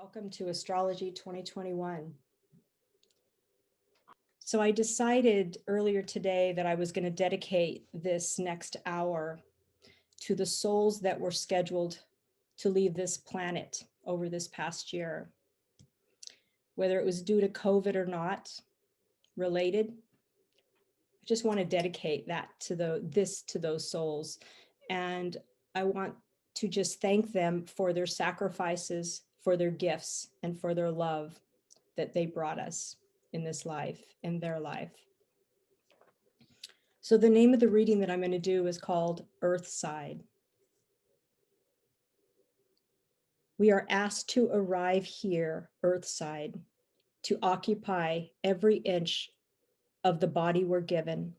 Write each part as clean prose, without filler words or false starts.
Welcome to Astrology 2021. So I decided earlier today that I was going to dedicate this next hour to the souls that were scheduled to leave this planet over this past year. Whether it was due to COVID or not, related, I just want to dedicate that to those souls. And I want to just thank them for their sacrifices, for their gifts, and for their love that they brought us in this life, in their life. So the name of the reading that I'm going to do is called Earthside. We are asked to arrive here, Earthside, to occupy every inch of the body we're given,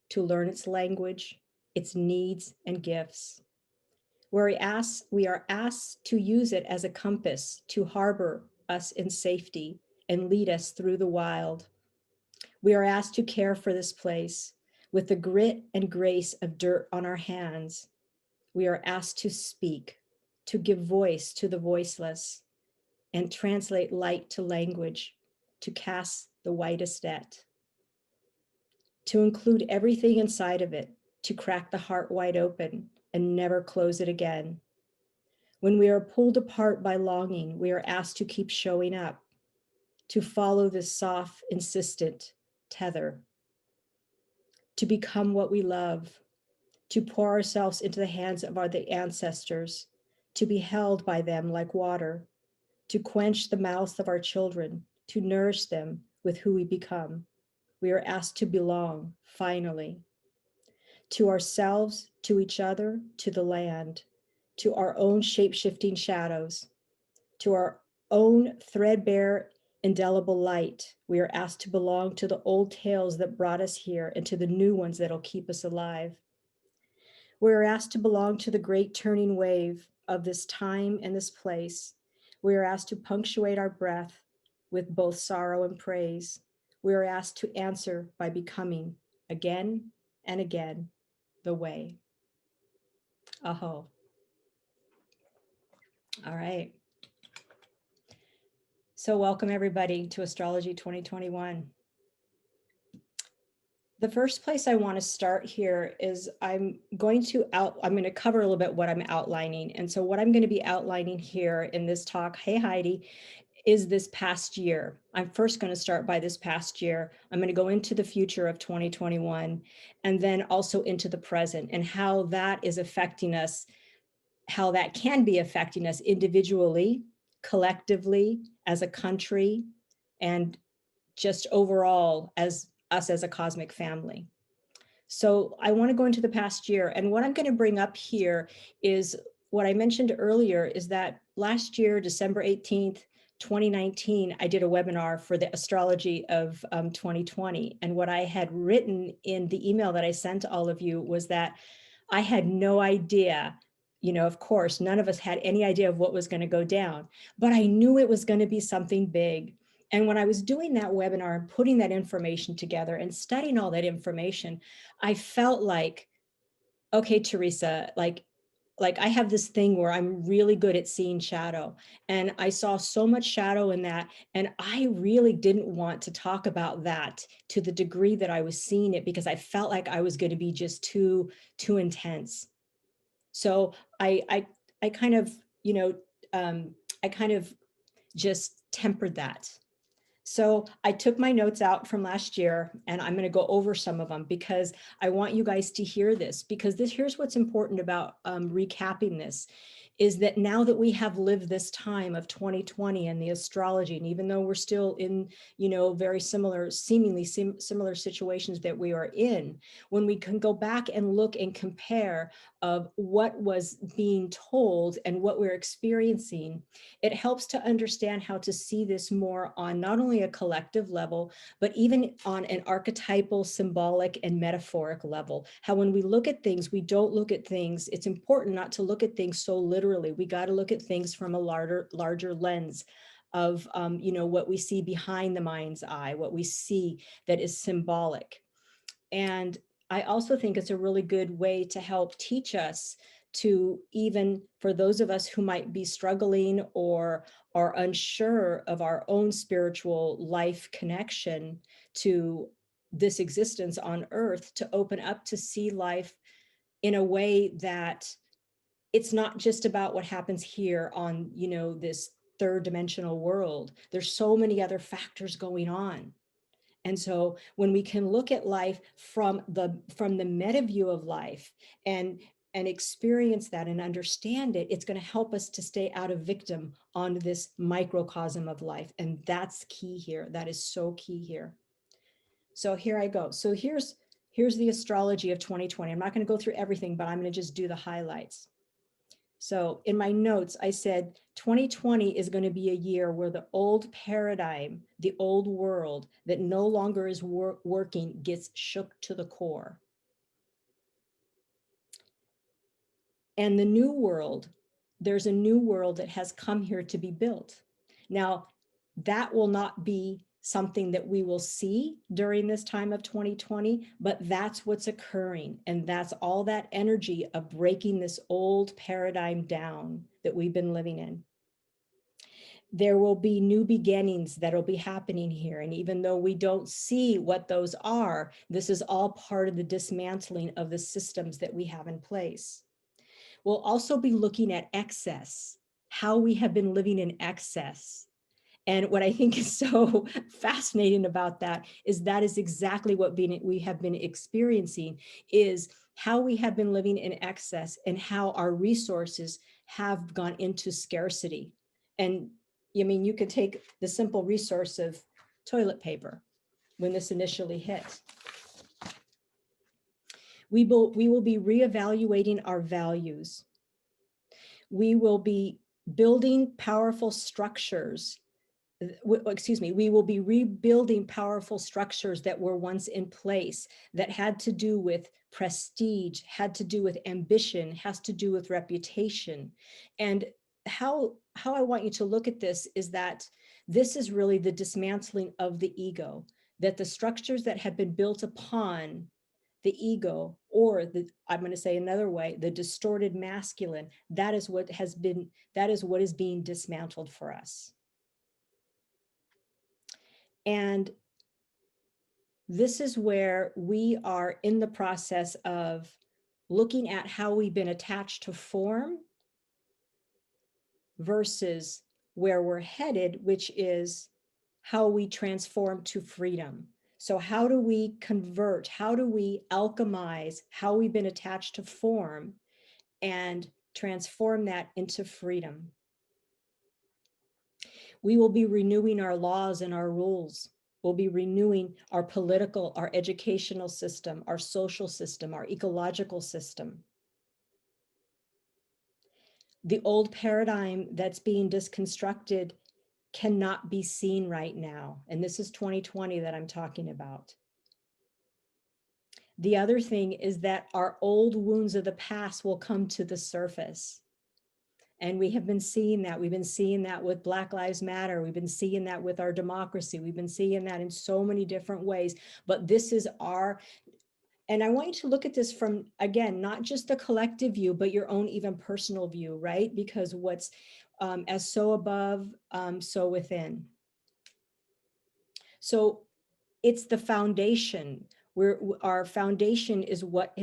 to learn its language, its needs and gifts. We are asked to use it as a compass to harbor us in safety and lead us through the wild. We are asked to care for this place with the grit and grace of dirt on our hands. We are asked to speak, to give voice to the voiceless, and translate light to language, to cast the widest net, to include everything inside of it, to crack the heart wide open and never close it again. When we are pulled apart by longing, we are asked to keep showing up, to follow this soft, insistent tether, to become what we love, to pour ourselves into the hands of the ancestors, to be held by them like water, to quench the mouths of our children, to nourish them with who we become. We are asked to belong, finally, to ourselves, to each other, to the land, to our own shape-shifting shadows, to our own threadbare, indelible light. We are asked to belong to the old tales that brought us here and to the new ones that'll keep us alive. We are asked to belong to the great turning wave of this time and this place. We are asked to punctuate our breath with both sorrow and praise. We are asked to answer by becoming again and again the way. Aho. All right. So welcome everybody to Astrology 2021. The first place I want to start here is I'm going to cover a little bit what I'm outlining. And so what I'm going to be outlining here in this talk, hey Heidi, is this past year. I'm first going to start by this past year. I'm going to go into the future of 2021 and then also into the present and how that is affecting us, how that can be affecting us individually, collectively, as a country, and just overall as us as a cosmic family. So I want to go into the past year. And what I'm going to bring up here is what I mentioned earlier is that last year, December 18th, 2019, I did a webinar for the astrology of 2020. And what I had written in the email that I sent to all of you was that I had no idea, of course, none of us had any idea of what was going to go down, but I knew it was going to be something big. And when I was doing that webinar and putting that information together and studying all that information, I felt like, okay, Teresa, like I have this thing where I'm really good at seeing shadow, and I saw so much shadow in that. And I really didn't want to talk about that to the degree that I was seeing it, because I felt like I was going to be just too intense. So I kind of, I kind of just tempered that. So I took my notes out from last year and I'm going to go over some of them because I want you guys to hear this, because here's what's important about recapping this is that now that we have lived this time of 2020 and the astrology, and even though we're still in, very similar, seemingly similar situations that we are in, when we can go back and look and compare of what was being told and what we're experiencing, it helps to understand how to see this more on not only a collective level, but even on an archetypal, symbolic, and metaphoric level. How when we look at things, we don't look at things, it's important not to look at things so literally. We got to look at things from a larger lens of, what we see behind the mind's eye, what we see that is symbolic. And I also think it's a really good way to help teach us to, even for those of us who might be struggling or are unsure of our own spiritual life connection to this existence on earth, to open up to see life in a way that it's not just about what happens here on, this third dimensional world. There's so many other factors going on. And so when we can look at life from the meta view of life and experience that and understand it, it's going to help us to stay out of victim on this microcosm of life. And that's key here. That is so key here. So here I go. So here's the astrology of 2020. I'm not going to go through everything, but I'm going to just do the highlights. So in my notes, I said 2020 is going to be a year where the old paradigm, the old world that no longer is working, gets shook to the core. And the new world, there's a new world that has come here to be built. Now, that will not be something that we will see during this time of 2020, but that's what's occurring. And that's all that energy of breaking this old paradigm down that we've been living in. There will be new beginnings that will be happening here. And even though we don't see what those are, this is all part of the dismantling of the systems that we have in place. We'll also be looking at excess, how we have been living in excess. And what I think is so fascinating about that is exactly what we have been experiencing, is how we have been living in excess and how our resources have gone into scarcity. And I mean, you could take the simple resource of toilet paper when this initially hit. We will be reevaluating our values. We will be building powerful structures. We will be rebuilding powerful structures that were once in place that had to do with prestige, had to do with ambition, has to do with reputation. And how I want you to look at this is that this is really the dismantling of the ego, that the structures that have been built upon the ego, or I'm going to say another way, the distorted masculine, that is what is being dismantled for us. And this is where we are in the process of looking at how we've been attached to form versus where we're headed, which is how we transform to freedom. So how do we convert? How do we alchemize how we've been attached to form and transform that into freedom? We will be renewing our laws and our rules. We'll be renewing our political, our educational system, our social system, our ecological system. The old paradigm that's being disconstructed cannot be seen right now. And this is 2020 that I'm talking about. The other thing is that our old wounds of the past will come to the surface. And we have been seeing that. We've been seeing that with Black Lives Matter. We've been seeing that with our democracy. We've been seeing that in so many different ways. But this is and I want you to look at this from, again, not just the collective view, but your own even personal view, right? Because what's as so above, so within. So it's the foundation, where our foundation is what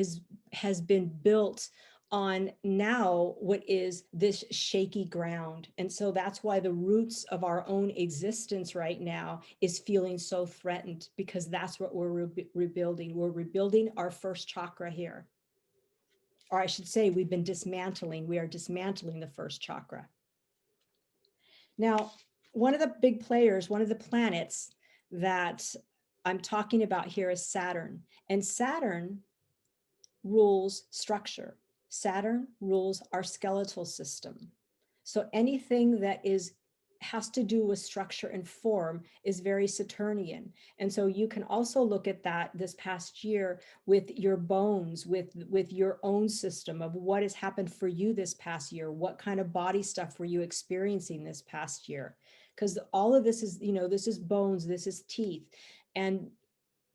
has been built on now what is this shaky ground. And so that's why the roots of our own existence right now is feeling so threatened, because that's what we're rebuilding. We're rebuilding our first chakra here. Or I should say, we are dismantling the first chakra. Now, one of the big players, one of the planets that I'm talking about here is Saturn. And Saturn rules structure. Saturn rules our skeletal system. So anything that has to do with structure and form is very Saturnian. And so you can also look at that this past year with your bones, with your own system of what has happened for you this past year. What kind of body stuff were you experiencing this past year? Because all of this is, this is bones, this is teeth. And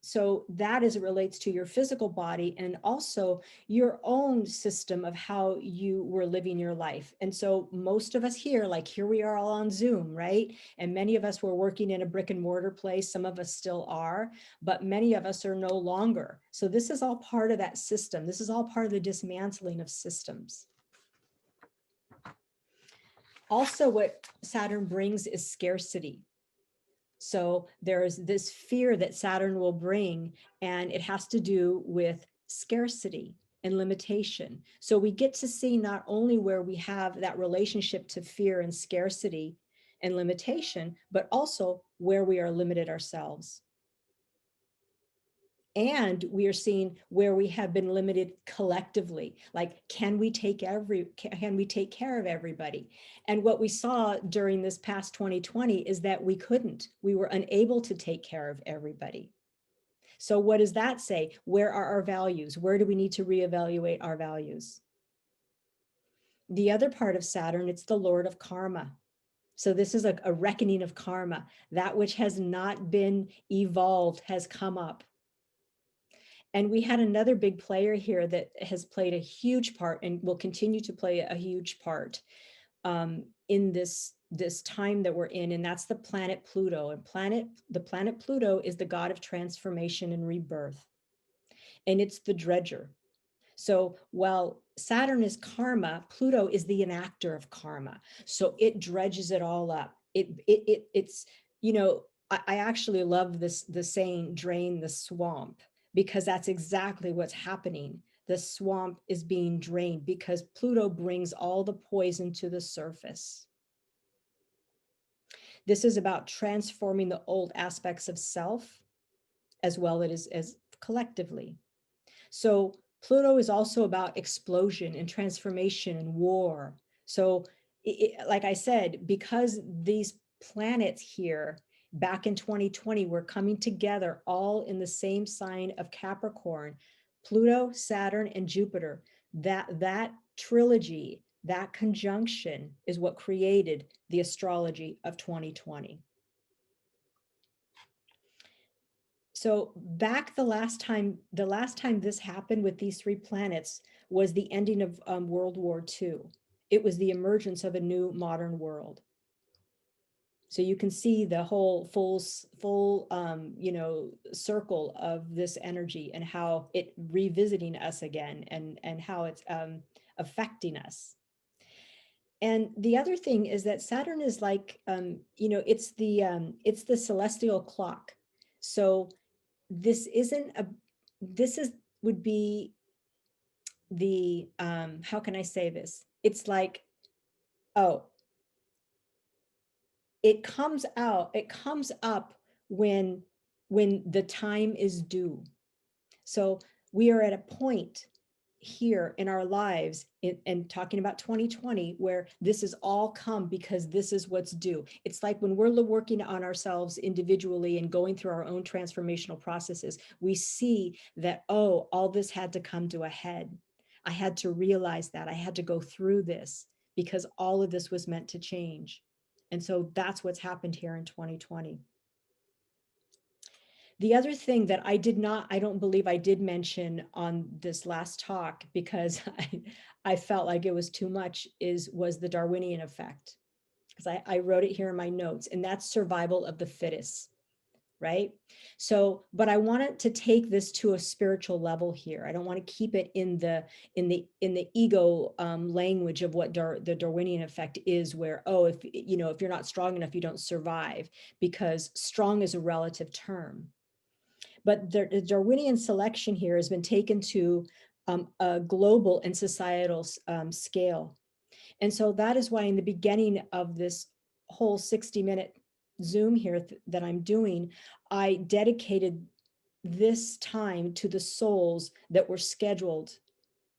So that as it relates to your physical body and also your own system of how you were living your life. And so most of us here, like here we are all on Zoom, right? And many of us were working in a brick and mortar place. Some of us still are, but many of us are no longer. So this is all part of that system. This is all part of the dismantling of systems. Also, what Saturn brings is scarcity. So there's this fear that Saturn will bring, and it has to do with scarcity and limitation. So we get to see not only where we have that relationship to fear and scarcity and limitation, but also where we are limited ourselves. And we are seeing where we have been limited collectively. Like, can we take care of everybody? And what we saw during this past 2020 is that we couldn't. We were unable to take care of everybody. So what does that say? Where are our values? Where do we need to reevaluate our values? The other part of Saturn, it's the Lord of Karma. So this is a reckoning of karma. That which has not been evolved has come up. And we had another big player here that has played a huge part and will continue to play a huge part in this time that we're in, and that's the planet Pluto. And the planet Pluto is the god of transformation and rebirth, and it's the dredger. So while Saturn is karma, Pluto is the enactor of karma. So it dredges it all up. It's, you know, I actually love the saying, drain the swamp, because that's exactly what's happening. The swamp is being drained because Pluto brings all the poison to the surface. This is about transforming the old aspects of self as well as collectively. So Pluto is also about explosion and transformation and war. So like I said, because these planets here back in 2020 were coming together all in the same sign of Capricorn, Pluto, Saturn, and Jupiter, that trilogy, that conjunction is what created the astrology of 2020. So back the last time this happened with these three planets was the ending of World War II. It was the emergence of a new modern world. So you can see the whole full circle of this energy and how it revisiting us again, and how it's affecting us. And the other thing is that Saturn is like, it's the celestial clock. So this would be the, how can I say this? It's like, oh, it comes up when the time is due. So we are at a point here in our lives, and talking about 2020, where this has all come because this is what's due. It's like when we're working on ourselves individually and going through our own transformational processes, we see that, oh, all this had to come to a head. I had to realize that I had to go through this because all of this was meant to change. And so that's what's happened here in 2020. The other thing that I don't believe I did mention on this last talk, because I felt like it was too much, was the Darwinian effect. Because I wrote it here in my notes, and that's survival of the fittest, right? So, but I wanted to take this to a spiritual level here. I don't want to keep it in the ego language of what the Darwinian effect is, where, oh, if you're not strong enough, you don't survive, because strong is a relative term. But the Darwinian selection here has been taken to a global and societal scale. And so that is why in the beginning of this whole 60-minute Zoom here that I'm doing, I dedicated this time to the souls that were scheduled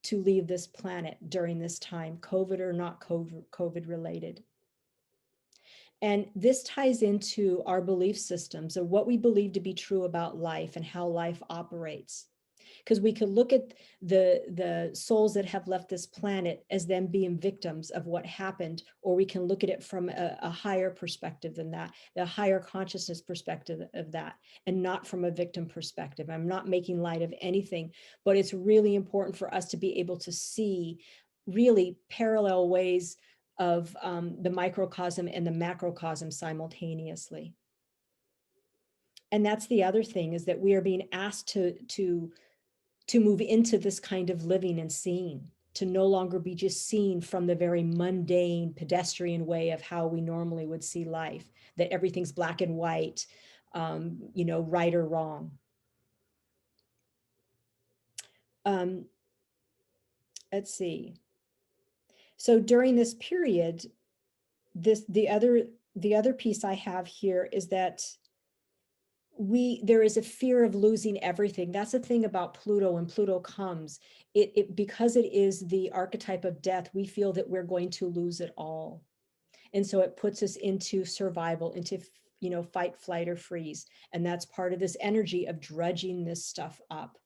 to leave this planet during this time, COVID or not COVID related. And this ties into our belief systems of what we believe to be true about life and how life operates. because we could look at the souls that have left this planet as them being victims of what happened, or we can look at it from a higher perspective than that, the higher consciousness perspective of that, and not from a victim perspective. I'm not making light of anything, but it's really important for us to be able to see really parallel ways of the microcosm and the macrocosm simultaneously. And that's the other thing, is that we are being asked to move into this kind of living and seeing, to no longer be just seen from the very mundane pedestrian way of how we normally would see life, that everything's black and white, you know, right or wrong. Let's see. So during this period, the other piece I have here is that there is a fear of losing everything. That's the thing about Pluto. When Pluto comes, because it is the archetype of death, we feel that we're going to lose it all. And so it puts us into survival, into, you know, fight, flight, or freeze. And that's part of this energy of dredging this stuff up.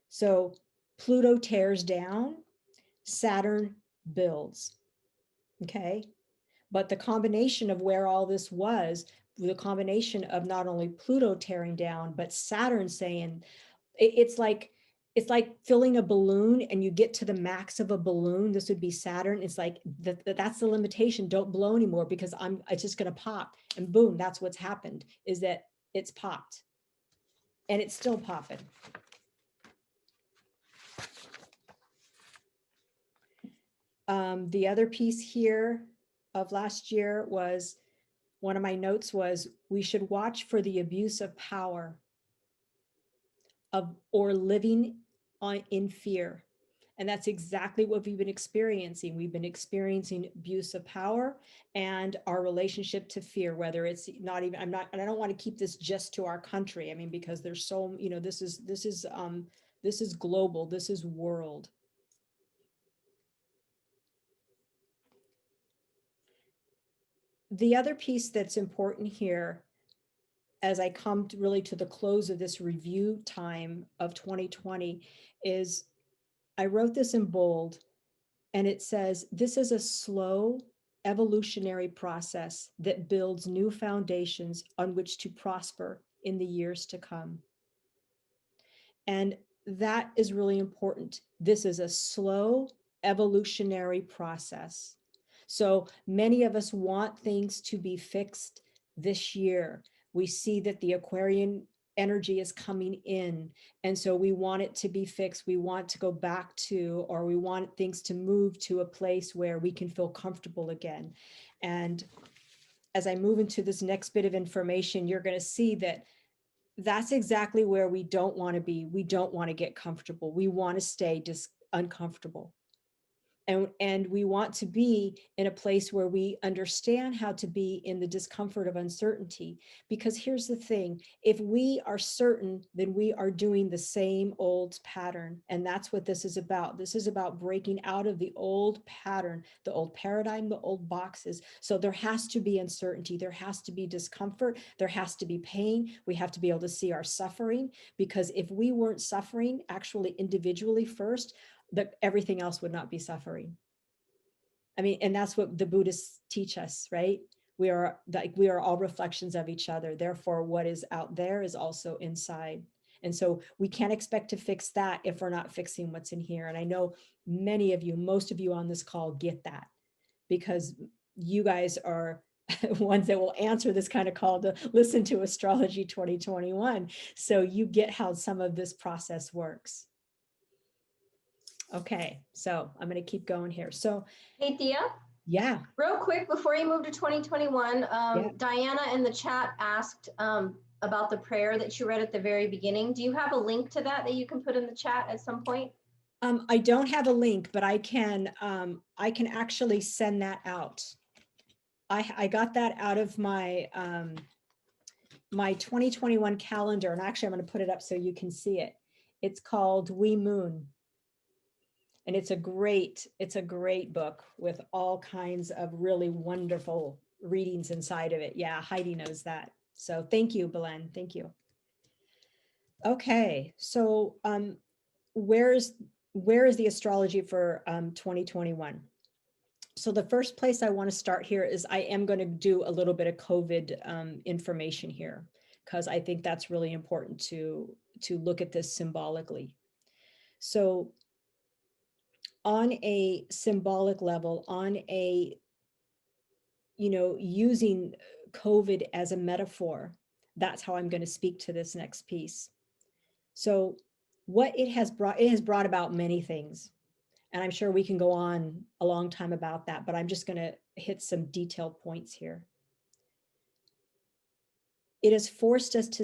So Pluto tears down, Saturn builds. Okay. But the combination of where all this was, the combination of not only Pluto tearing down, but Saturn saying, it's like filling a balloon and you get to the max of a balloon. This would be Saturn. It's like that's the limitation. Don't blow anymore, because it's just going to pop. And boom, that's what's happened, is that it's popped. And it's still popping. The other piece here of last year was, one of my notes was, we should watch for the abuse of power or living in fear. And that's exactly what we've been experiencing. We've been experiencing abuse of power and our relationship to fear, whether it's not even, and I don't want to keep this just to our country. I mean, because there's so, you know, this is global, this is world. The other piece that's important here, as I come really to the close of this review time of 2020, is I wrote this in bold, and it says, this is a slow evolutionary process that builds new foundations on which to prosper in the years to come. And that is really important. This is a slow evolutionary process. So many of us want things to be fixed this year. We see that the Aquarian energy is coming in, and so we want it to be fixed. We want to go back to, or we want things to move to a place where we can feel comfortable again. And as I move into this next bit of information, you're going to see that that's exactly where we don't want to be. We don't want to get comfortable. We want to stay uncomfortable. And we want to be in a place where we understand how to be in the discomfort of uncertainty. Because here's the thing, if we are certain, then we are doing the same old pattern. And that's what this is about. This is about breaking out of the old pattern, the old paradigm, the old boxes. So there has to be uncertainty. There has to be discomfort. There has to be pain. We have to be able to see our suffering, because if we weren't suffering actually individually first, that everything else would not be suffering. I mean, and that's what the Buddhists teach us, right? We are all reflections of each other. Therefore, what is out there is also inside. And so we can't expect to fix that if we're not fixing what's in here. And I know many of you, most of you on this call get that, because you guys are ones that will answer this kind of call to listen to Astrology 2021. So you get how some of this process works. Okay, so I'm going to keep going here. So, hey, Thea. Yeah. Real quick, before you move to 2021, Diana in the chat asked about the prayer that you read at the very beginning. Do you have a link to that you can put in the chat at some point? I don't have a link, but I can actually send that out. I got that out of my my 2021 calendar, and actually I'm going to put it up so you can see it. It's called We Moon. And it's a great book with all kinds of really wonderful readings inside of it. Yeah, Heidi knows that. So thank you, Belen. Thank you. Okay, so where is the astrology for 2021? So the first place I want to start here is I am going to do a little bit of COVID information here, because I think that's really important to look at this symbolically. So on a symbolic level, on a, using COVID as a metaphor, that's how I'm going to speak to this next piece. So what it has brought about many things. And I'm sure we can go on a long time about that, but I'm just going to hit some detailed points here. It has forced us to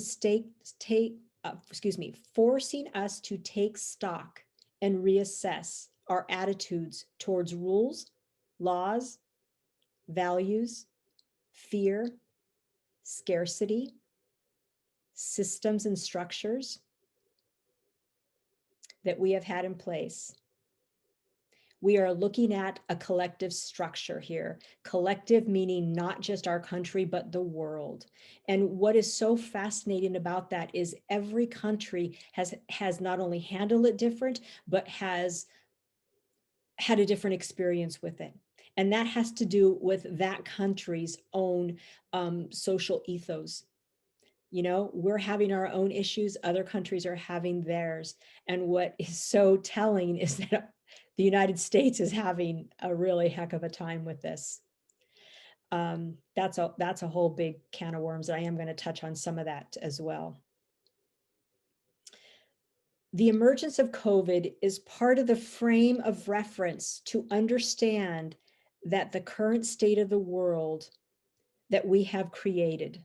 forcing us to take stock and reassess our attitudes towards rules, laws, values, fear, scarcity, systems and structures that we have had in place. We are looking at a collective structure here. Collective meaning not just our country, but the world. And what is so fascinating about that is every country has not only handled it different, but has had a different experience with it. And that has to do with that country's own social ethos. We're having our own issues, other countries are having theirs. And what is so telling is that the United States is having a really heck of a time with this. That's a whole big can of worms. I am going to touch on some of that as well. The emergence of COVID is part of the frame of reference to understand that the current state of the world that we have created.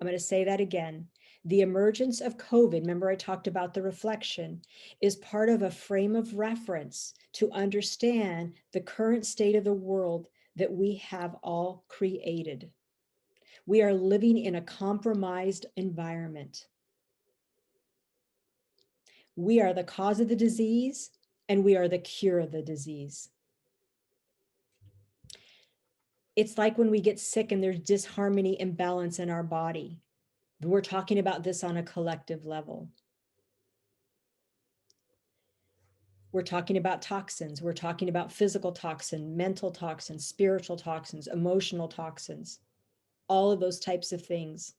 I'm going to say that again. The emergence of COVID, remember I talked about the reflection, is part of a frame of reference to understand the current state of the world that we have all created. We are living in a compromised environment. We are the cause of the disease, and we are the cure of the disease. It's like when we get sick and there's disharmony, imbalance in our body. We're talking about this on a collective level. We're talking about toxins. We're talking about physical toxin, mental toxins, spiritual toxins, emotional toxins, all of those types of things.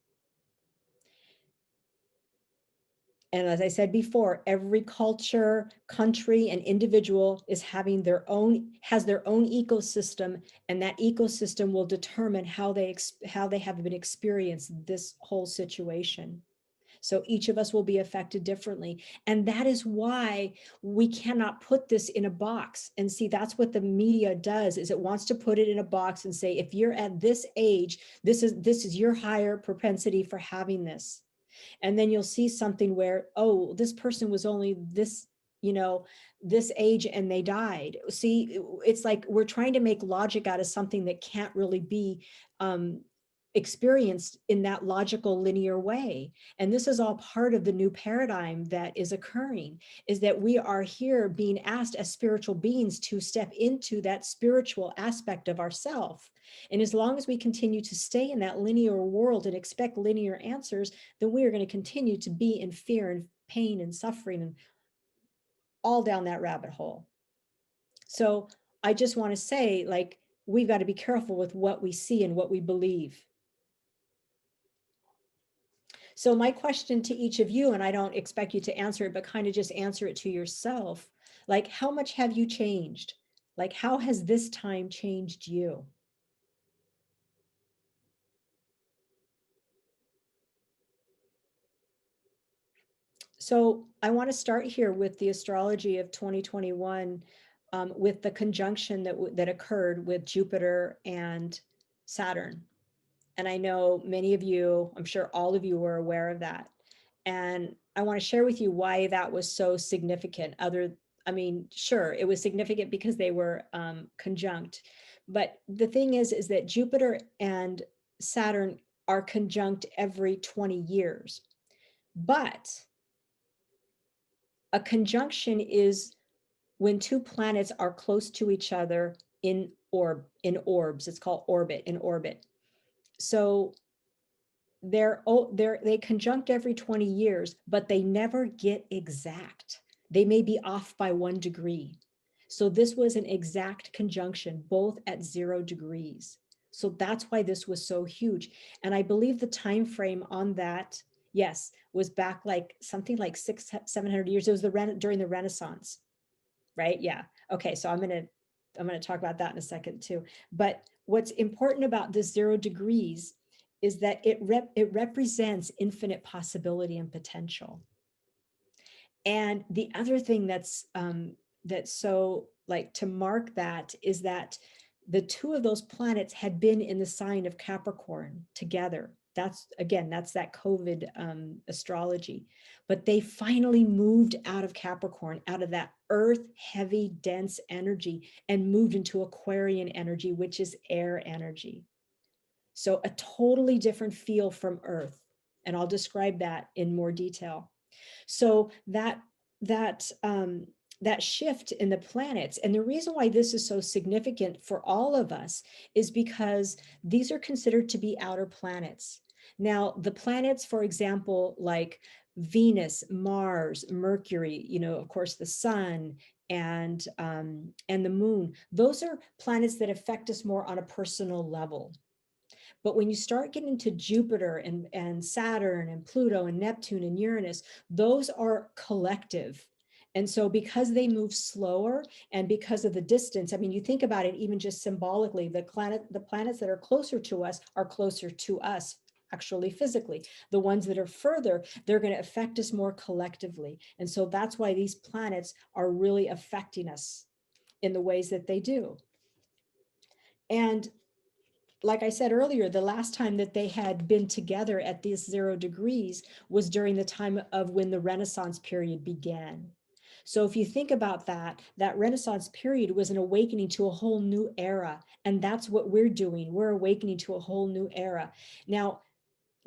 And as I said before, every culture, country, and individual is has their own ecosystem, and that ecosystem will determine how they have been experienced this whole situation. So each of us will be affected differently. And that is why we cannot put this in a box. And see, that's what the media does, is it wants to put it in a box and say, if you're at this age, this is your higher propensity for having this. And then you'll see something where, oh, this person was only this, this age and they died. See, it's like we're trying to make logic out of something that can't really be experienced in that logical linear way. And this is all part of the new paradigm that is occurring, is that we are here being asked as spiritual beings to step into that spiritual aspect of ourself. And as long as we continue to stay in that linear world and expect linear answers, then we are going to continue to be in fear and pain and suffering and all down that rabbit hole. So I just want to say, like, we've got to be careful with what we see and what we believe. So my question to each of you, and I don't expect you to answer it, but kind of just answer it to yourself, like, how much have you changed? Like, how has this time changed you? So I want to start here with the astrology of 2021, with the conjunction that occurred with Jupiter and Saturn. And I know many of you, I'm sure all of you were aware of that. And I want to share with you why that was so significant. Sure, it was significant because they were conjunct. But the thing is that Jupiter and Saturn are conjunct every 20 years. But a conjunction is when two planets are close to each other in orbs. It's called orbit, in orbit. So they conjunct every 20 years, but they never get exact. They may be off by 1 degree. So this was an exact conjunction, both at 0 degrees. So that's why this was so huge. And I believe the time frame on that, yes, was back like something like 700 years. It was during the Renaissance, right? Yeah. Okay. So I'm gonna talk about that in a second too. But what's important about this 0 degrees is that it represents infinite possibility and potential. And the other thing that's so like to mark that is that the two of those planets had been in the sign of Capricorn together. That's that COVID astrology. But they finally moved out of Capricorn, out of that earth heavy, dense energy, and moved into Aquarian energy, which is air energy. So a totally different feel from Earth. And I'll describe that in more detail. So that shift in the planets, and the reason why this is so significant for all of us is because these are considered to be outer planets. Now, the planets, for example, like Venus, Mars, Mercury, of course, the sun and the moon, those are planets that affect us more on a personal level. But when you start getting into Jupiter and Saturn and Pluto and Neptune and Uranus, those are collective. And so because they move slower and because of the distance, I mean, you think about it even just symbolically, the planets that are closer to us actually physically. The ones that are further, they're going to affect us more collectively. And so that's why these planets are really affecting us in the ways that they do. And like I said earlier, the last time that they had been together at these 0 degrees was during the time of when the Renaissance period began. So if you think about that Renaissance period was an awakening to a whole new era. And that's what we're doing. We're awakening to a whole new era. Now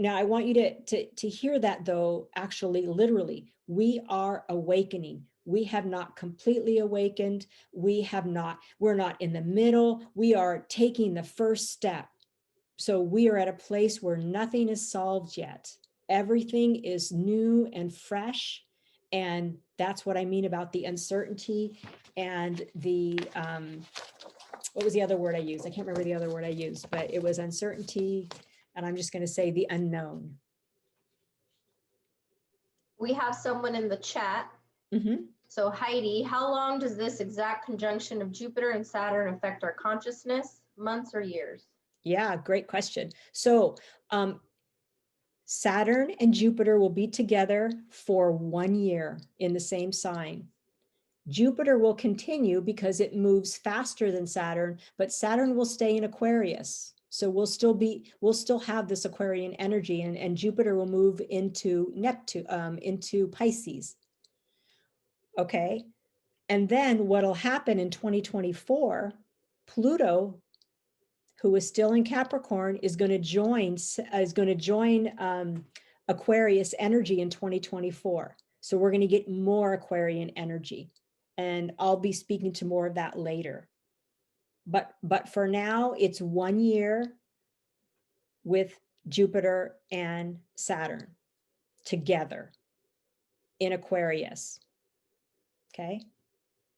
I want you to hear that, though, actually, literally, we are awakening. We have not completely awakened. We're not in the middle. We are taking the first step. So we are at a place where nothing is solved yet. Everything is new and fresh. And that's what I mean about the uncertainty and the, what was the other word I used? I can't remember the other word I used, but it was uncertainty. And I'm just going to say the unknown. We have someone in the chat. Mm-hmm. So Heidi, how long does this exact conjunction of Jupiter and Saturn affect our consciousness? Months or years? Yeah, great question. So Saturn and Jupiter will be together for 1 year in the same sign. Jupiter will continue because it moves faster than Saturn, but Saturn will stay in Aquarius. So we'll still have this Aquarian energy, and Jupiter will move into Neptune, into Pisces. Okay. And then what'll happen in 2024, Pluto, who is still in Capricorn, is going to join Aquarius energy in 2024. So we're going to get more Aquarian energy. And I'll be speaking to more of that later. But for now, it's 1 year with Jupiter and Saturn together in Aquarius. Okay.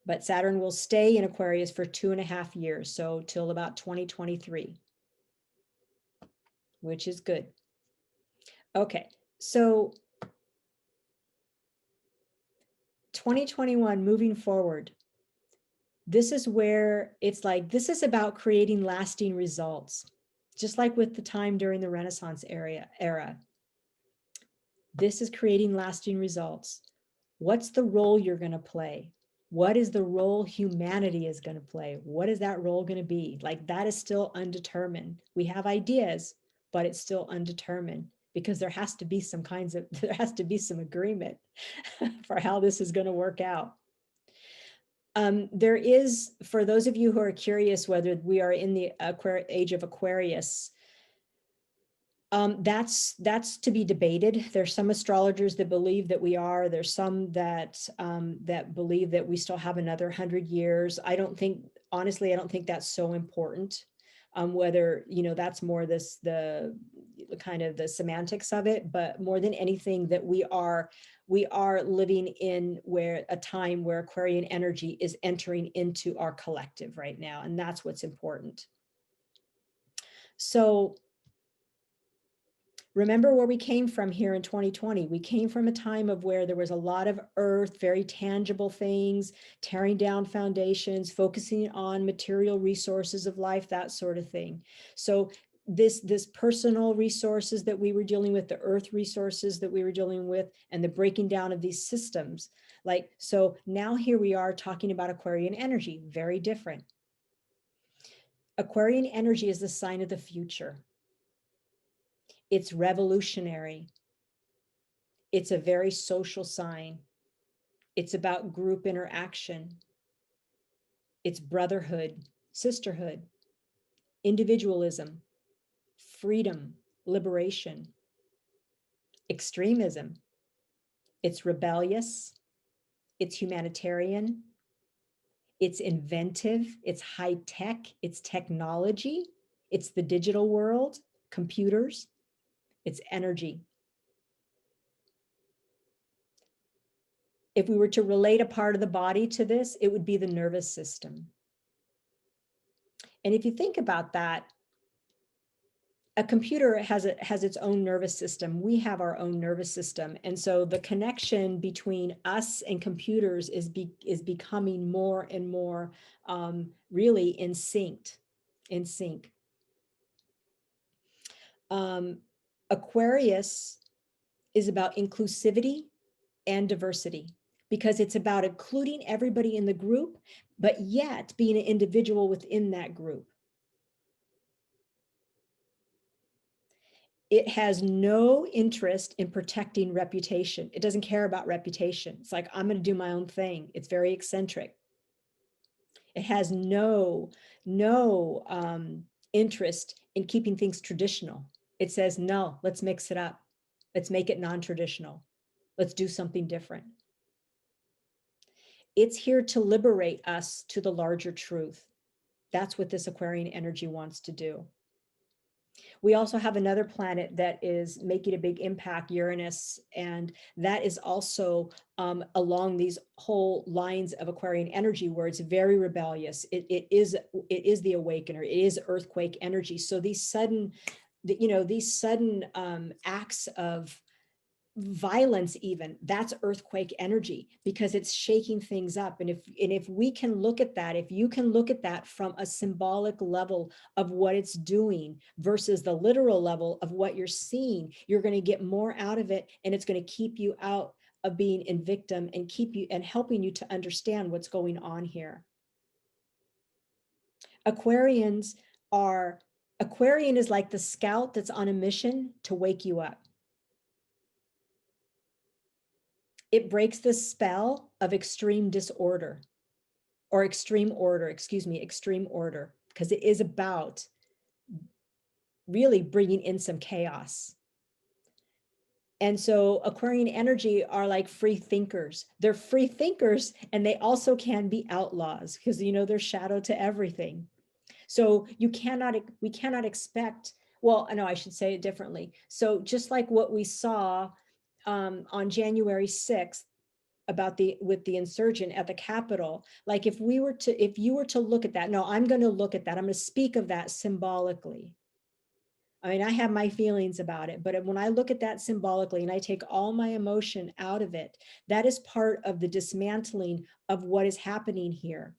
But Saturn will stay in Aquarius for 2.5 years. So till about 2023, which is good. Okay. So 2021 moving forward, this is where it's like, this is about creating lasting results, just like with the time during the Renaissance era. This is creating lasting results. What's the role you're going to play? What is the role humanity is going to play? What is that role going to be? Like, that is still undetermined. We have ideas, but it's still undetermined because there has to be some agreement for how this is going to work out. There is, for those of you who are curious whether we are in the age of Aquarius, that's to be debated. There's some astrologers that believe that we are. There's some that believe that we still have another 100 years. Honestly, I don't think that's so important. Whether that's more the kind of the semantics of it, but more than anything that we are living in where a time where Aquarian energy is entering into our collective right now. And that's what's important. So remember where we came from here in 2020. We came from a time of where there was a lot of earth, very tangible things, tearing down foundations, focusing on material resources of life, that sort of thing. So this personal resources that we were dealing with, the earth resources that we were dealing with, and the breaking down of these systems. Like, so now here we are talking about Aquarian energy, very different. Aquarian energy is the sign of the future. It's revolutionary. It's a very social sign. It's about group interaction. It's brotherhood, sisterhood, individualism, freedom, liberation, extremism. It's rebellious. It's humanitarian. It's inventive. It's high tech. It's technology. It's the digital world, computers. It's energy. If we were to relate a part of the body to this, it would be the nervous system. And if you think about that, a computer has its own nervous system. We have our own nervous system. And so the connection between us and computers is becoming more and more really in sync. Aquarius is about inclusivity and diversity, because it's about including everybody in the group, but yet being an individual within that group. It has no interest in protecting reputation. It doesn't care about reputation. It's like, I'm going to do my own thing. It's very eccentric. It has no interest in keeping things traditional. It says, no, let's mix it up. Let's make it non-traditional. Let's do something different. It's here to liberate us to the larger truth. That's what this Aquarian energy wants to do. We also have another planet that is making a big impact, Uranus, and that is also along these whole lines of Aquarian energy, where it's very rebellious. It is the awakener. It is earthquake energy. So these sudden acts of violence, even, that's earthquake energy, because it's shaking things up. And if we can look at that, if you can look at that from a symbolic level of what it's doing versus the literal level of what you're seeing, you're going to get more out of it, and it's going to keep you out of being in victim and keep you and helping you to understand what's going on here. Aquarian is like the scout that's on a mission to wake you up. It breaks the spell of extreme disorder, or extreme order, extreme order, because it is about really bringing in some chaos. And so Aquarian energy are like free thinkers. They're free thinkers, and they also can be outlaws, because they're shadow to everything. So we cannot expect, well, no, I should say it differently. So just like what we saw on January 6th with the insurgent at the Capitol, like if you were to look at that, no, I'm going to look at that. I'm going to speak of that symbolically. I mean, I have my feelings about it, but when I look at that symbolically and I take all my emotion out of it, that is part of the dismantling of what is happening here.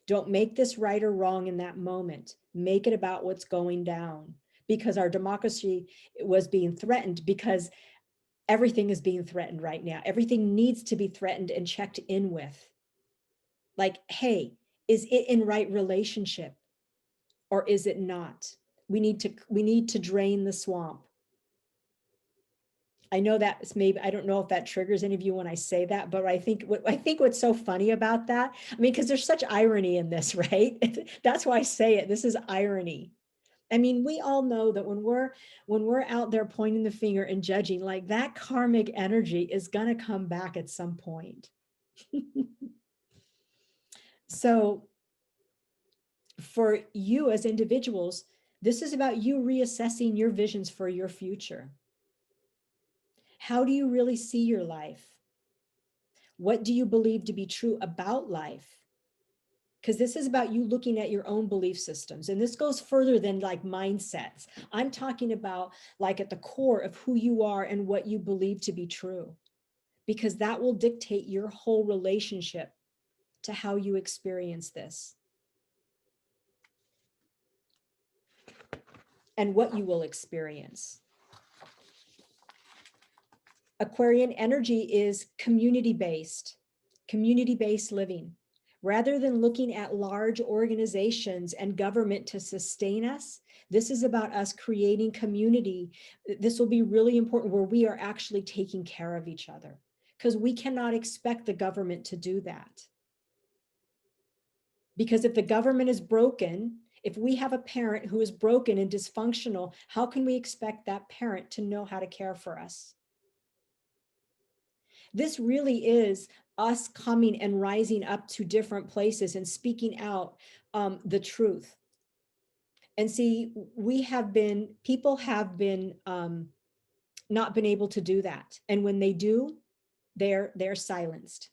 Don't make this right or wrong in that moment. Make it about what's going down, because our democracy was being threatened, because everything is being threatened right now. Everything needs to be threatened and checked in with. Like, hey, is it in right relationship or is it not? We need to drain the swamp. I know that's maybe, I don't know if that triggers any of you when I say that, but I think what's so funny about that, I mean, because there's such irony in this, right? That's why I say it. This is irony. I mean, we all know that when we're out there pointing the finger and judging, like, that karmic energy is going to come back at some point. So for you as individuals, This is about you reassessing your visions for your future. How do you really see your life? What do you believe to be true about life? Because this is about you looking at your own belief systems. And this goes further than like mindsets. I'm talking about like at the core of who you are and what you believe to be true, because that will dictate your whole relationship to how you experience this and what you will experience. Aquarian energy is community-based living. Rather than looking at large organizations and government to sustain us, this is about us creating community. This will be really important, where we are actually taking care of each other, because we cannot expect the government to do that. Because if the government is broken, if we have a parent who is broken and dysfunctional, how can we expect that parent to know how to care for us? This really is us coming and rising up to different places and speaking out the truth. And see, people have been not been able to do that. And when they do, they're silenced.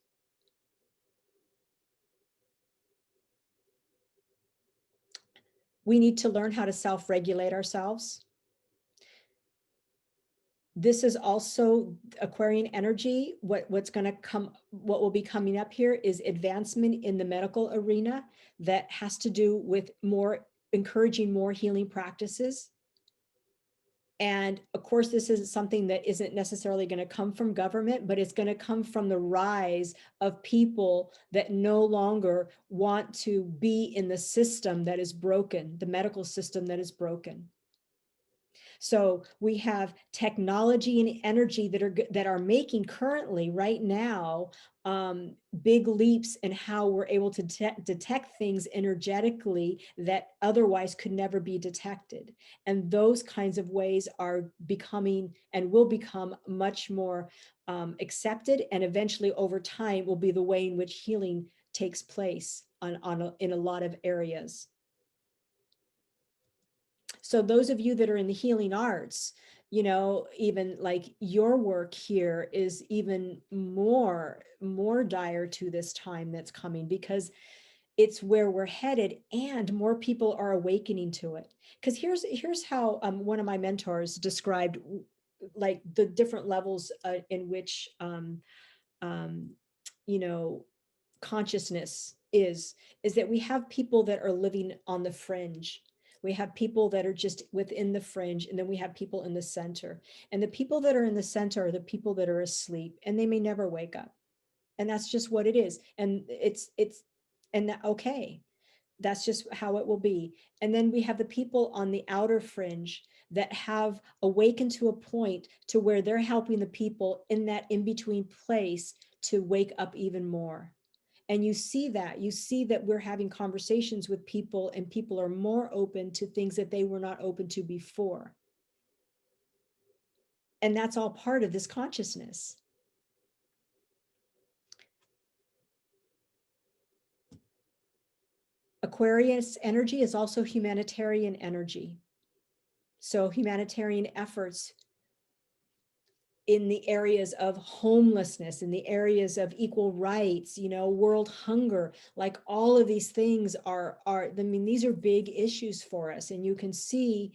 We need to learn how to self-regulate ourselves. This is also Aquarian energy. What will be coming up here is advancement in the medical arena that has to do with encouraging more healing practices. And of course, this is something that isn't necessarily going to come from government, but it's going to come from the rise of people that no longer want to be in the system that is broken, the medical system that is broken. So we have technology and energy that are making currently right now big leaps in how we're able to detect things energetically that otherwise could never be detected. And those kinds of ways are becoming and will become much more accepted, and eventually over time will be the way in which healing takes place in a lot of areas. So those of you that are in the healing arts, even like your work here is even more dire to this time that's coming, because it's where we're headed and more people are awakening to it. Because here's how one of my mentors described like the different levels in which consciousness is that we have people that are living on the fringe. We have people that are just within the fringe, and then we have people in the center. And the people that are in the center are the people that are asleep, and they may never wake up. And that's just what it is. And okay, that's just how it will be. And then we have the people on the outer fringe that have awakened to a point to where they're helping the people in that in-between place to wake up even more. And you see that we're having conversations with people, and people are more open to things that they were not open to before. And that's all part of this consciousness. Aquarius energy is also humanitarian energy. So humanitarian efforts in the areas of homelessness, in the areas of equal rights, world hunger, like all of these things these are big issues for us. And you can see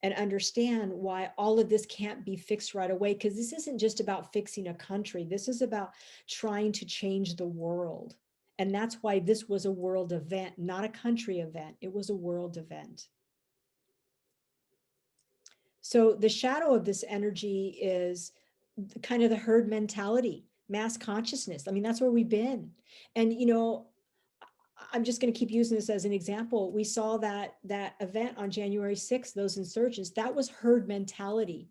and understand why all of this can't be fixed right away, because this isn't just about fixing a country. This is about trying to change the world. And that's why this was a world event, not a country event. It was a world event. So the shadow of this energy is kind of the herd mentality, mass consciousness. I mean, that's where we've been. And, I'm just going to keep using this as an example. We saw that event on January 6th, those insurgents, that was herd mentality.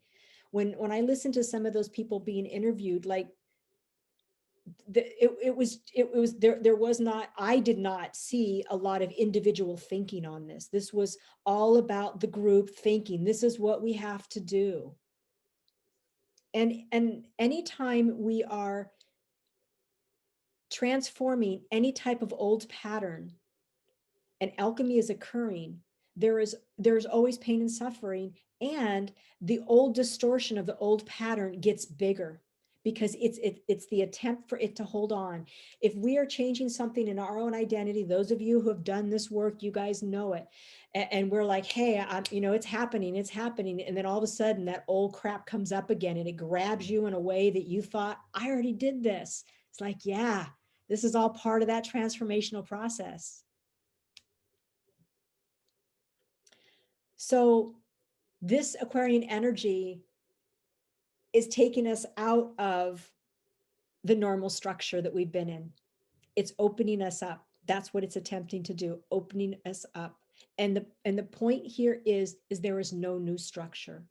When I listened to some of those people being interviewed, like I did not see a lot of individual thinking on this. This was all about the group thinking, this is what we have to do. And anytime we are transforming any type of old pattern and alchemy is occurring, there's always pain and suffering, and the old distortion of the old pattern gets bigger because it's the attempt for it to hold on. If we are changing something in our own identity, those of you who have done this work, you guys know it, and we're like, hey, it's happening, and then all of a sudden that old crap comes up again and it grabs you in a way that you thought, I already did this. It's like, yeah, this is all part of that transformational process. So this Aquarian energy is taking us out of the normal structure that we've been in. It's opening us up. That's what it's attempting to do, opening us up. And the point here is there is no new structure.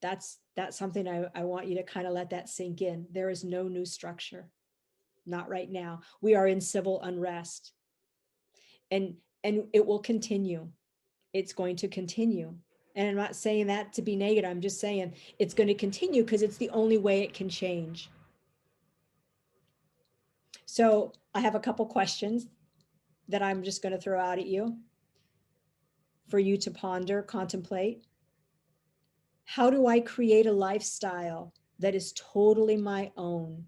That's something I want you to kind of let that sink in. There is no new structure. Not right now. We are in civil unrest. And it will continue. It's going to continue. And I'm not saying that to be negative. I'm just saying it's going to continue because it's the only way it can change. So I have a couple questions that I'm just going to throw out at you for you to ponder, contemplate. How do I create a lifestyle that is totally my own?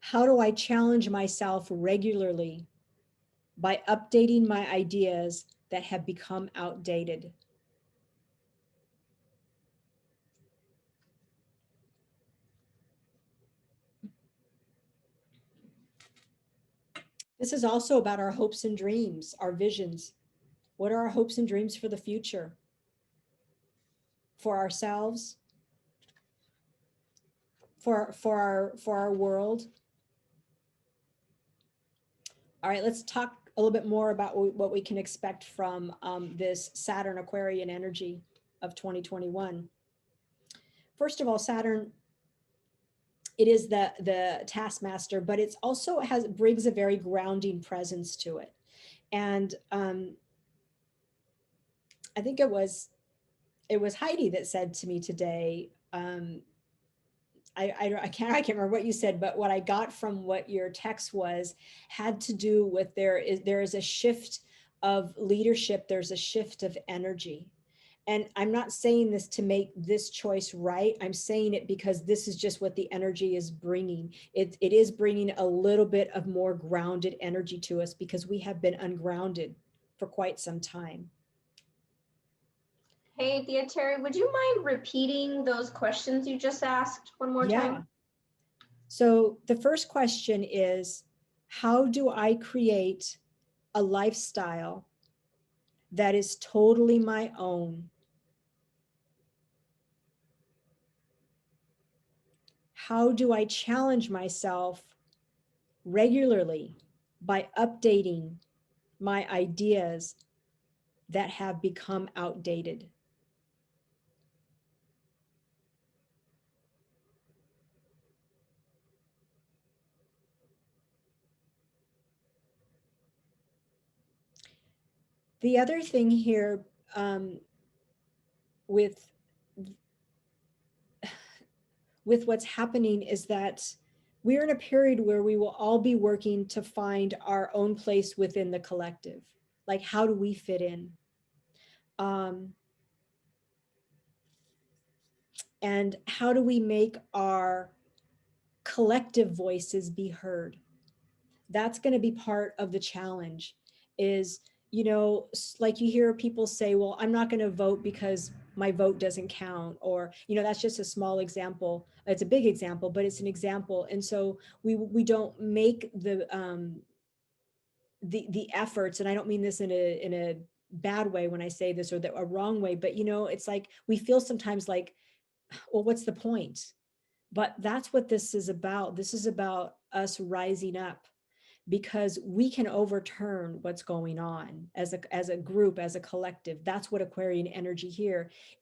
How do I challenge myself regularly by updating my ideas that have become outdated? This is also about our hopes and dreams, our visions. What are our hopes and dreams for the future? For ourselves, for our world. All right, let's talk a little bit more about what we can expect from this Saturn Aquarian energy of 2021. First of all, Saturn, it is the taskmaster, but it's also brings a very grounding presence to it. And I think it was Heidi that said to me today, I can't remember what you said, but what I got from what your text had to do with there is a shift of leadership. There's a shift of energy. And I'm not saying this to make this choice right. I'm saying it because this is just what the energy is bringing. It is bringing a little bit of more grounded energy to us because we have been ungrounded for quite some time. Hey, Thea Terry, would you mind repeating those questions you just asked one more time? So the first question is, how do I create a lifestyle that is totally my own? How do I challenge myself regularly by updating my ideas that have become outdated? The other thing here with what's happening is that we're in a period where we will all be working to find our own place within the collective. Like, how do we fit in? And how do we make our collective voices be heard? That's going to be part of the challenge. Is, like you hear people say, well, I'm not going to vote because my vote doesn't count, or that's just a small example. It's a big example, but it's an example. And so we don't make the efforts, and I don't mean this in a bad way when I say this, or a wrong way, but it's like we feel sometimes like, well, what's the point? But that's what this is about. This is about us rising up, because we can overturn what's going on as a group, as a collective. That's what Aquarian energy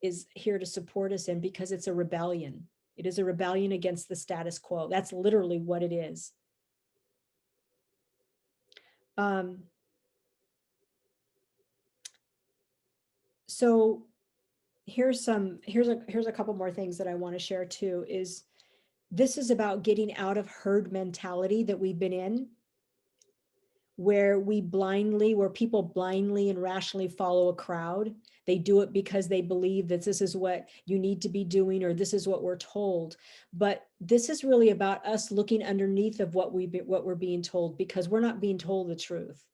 is here to support us in, because it's a rebellion. It is a rebellion against the status quo. That's literally what it is. So here's a couple more things that I want to share too. Is this is about getting out of herd mentality that we've been in. where people blindly and rationally follow a crowd. They do it because they believe that this is what you need to be doing, or this is what we're told. But this is really about us looking underneath of what we're being told, because we're not being told the truth.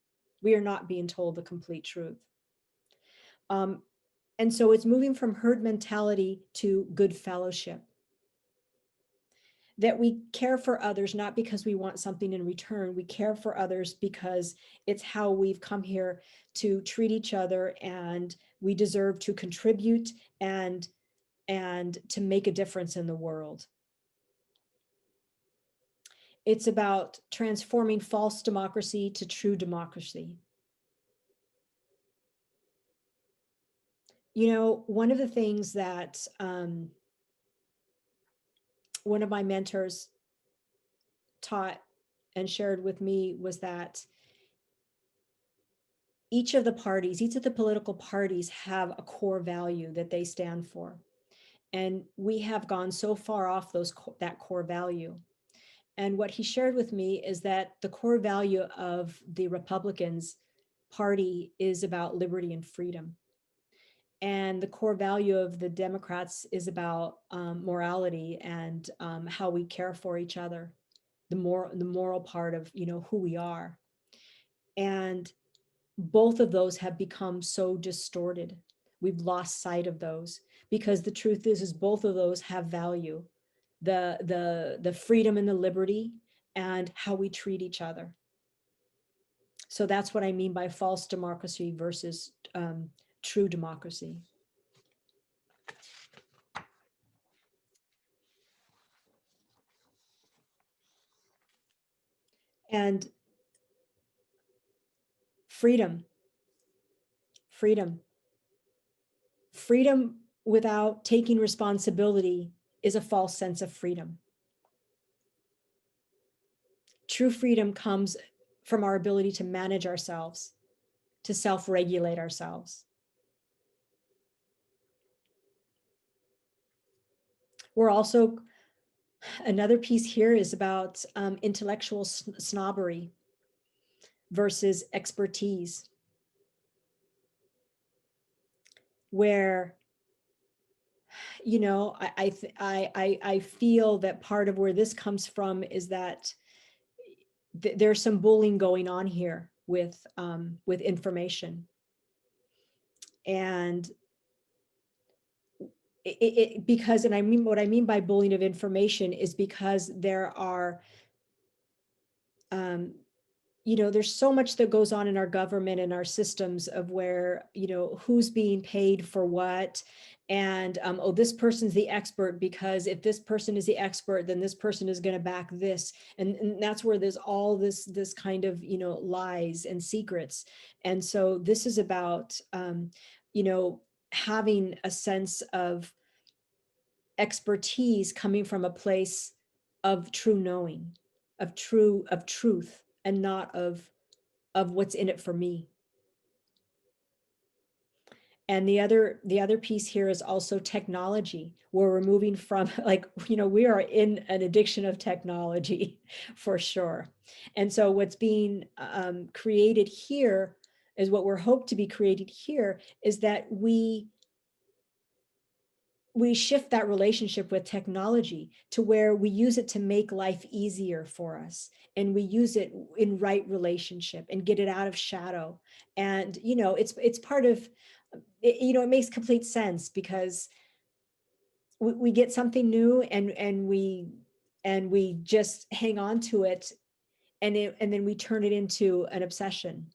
We are not being told the complete truth. And so it's moving from herd mentality to good fellowship. That we care for others, not because we want something in return. We care for others because it's how we've come here to treat each other, and we deserve to contribute and to make a difference in the world. It's about transforming false democracy to true democracy. You know, one of the things that one of my mentors taught and shared with me was that each of the political parties have a core value that they stand for. And we have gone so far off that core value. And what he shared with me is that the core value of the Republicans Party is about liberty and freedom. And the core value of the Democrats is about morality and how we care for each other, the moral part of, you know, who we are. And both of those have become so distorted. We've lost sight of those, because the truth is both of those have value. The freedom and the liberty, and how we treat each other. So that's what I mean by false democracy versus true democracy. And freedom, freedom, freedom without taking responsibility is a false sense of freedom. True freedom comes from our ability to manage ourselves, to self-regulate ourselves. We're also, another piece here is about intellectual snobbery versus expertise, where, you know, I feel that part of where this comes from is that there's some bullying going on here with information. And because, and I mean, what I mean by bullying of information is because there are, you know, there's so much that goes on in our government and our systems of where, you know, who's being paid for what. And, oh, this person's the expert, because if this person is the expert, then this person is going to back this. And that's where there's all this kind of, you know, lies and secrets. And so this is about, you know, having a sense of expertise coming from a place of true knowing, of truth, and not of what's in it for me. And the other piece here is also technology, where we're moving from, like, you know, we are in an addiction of technology for sure. And so what's being created here is, what we're hoped to be created here is that we shift that relationship with technology to where we use it to make life easier for us, and we use it in right relationship and get it out of shadow. And, you know, it's part of it, you know, it makes complete sense, because we get something new, and we just hang on to it, and then we turn it into an obsession.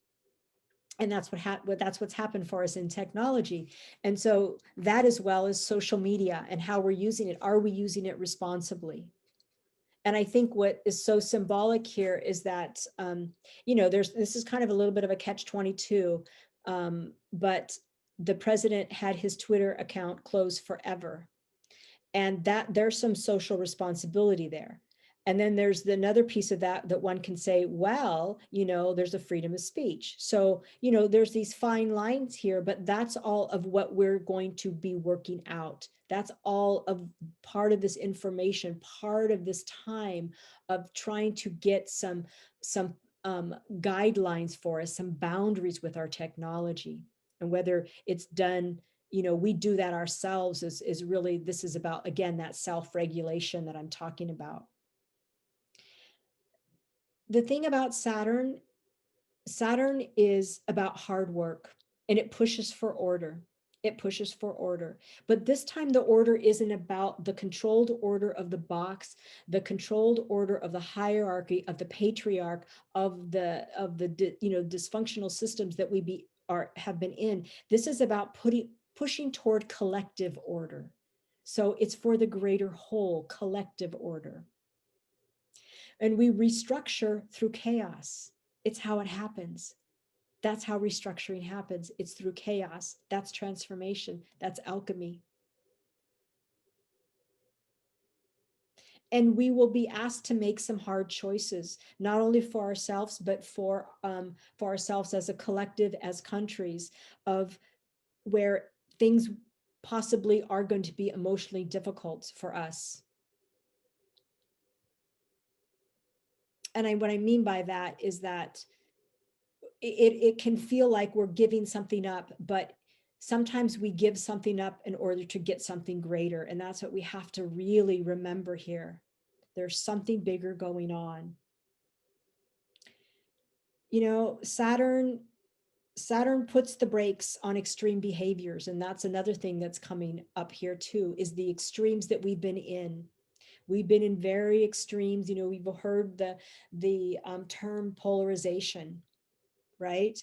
And that's what's happened for us in technology. And so that, as well as social media and how we're using it, are we using it responsibly? And I think what is so symbolic here is that, you know, this is kind of a little bit of a catch-22, but the president had his Twitter account closed forever. And that there's some social responsibility there. And then there's another piece of that one can say, well, you know, there's a freedom of speech. So, you know, there's these fine lines here, but that's all of what we're going to be working out. That's all of part of this information, part of this time of trying to get some guidelines for us, some boundaries with our technology. And whether it's done, we do that ourselves is really, this is about, again, that self-regulation that I'm talking about. The thing about Saturn is about hard work, and it pushes for order. It pushes for order. But this time the order isn't about the controlled order of the box, the controlled order of the hierarchy, of the patriarch, of the dysfunctional systems that have been in. This is about pushing toward collective order. So it's for the greater whole, collective order. And we restructure through chaos. It's how it happens. That's how restructuring happens. It's through chaos. That's transformation. That's alchemy. And we will be asked to make some hard choices, not only for ourselves, but for ourselves as a collective, as countries, of where things possibly are going to be emotionally difficult for us. And what I mean by that is that it can feel like we're giving something up, but sometimes we give something up in order to get something greater. And that's what we have to really remember here. There's something bigger going on. Saturn puts the brakes on extreme behaviors. And that's another thing that's coming up here too, is the extremes that we've been in. We've been in very extremes. We've heard the term polarization, right?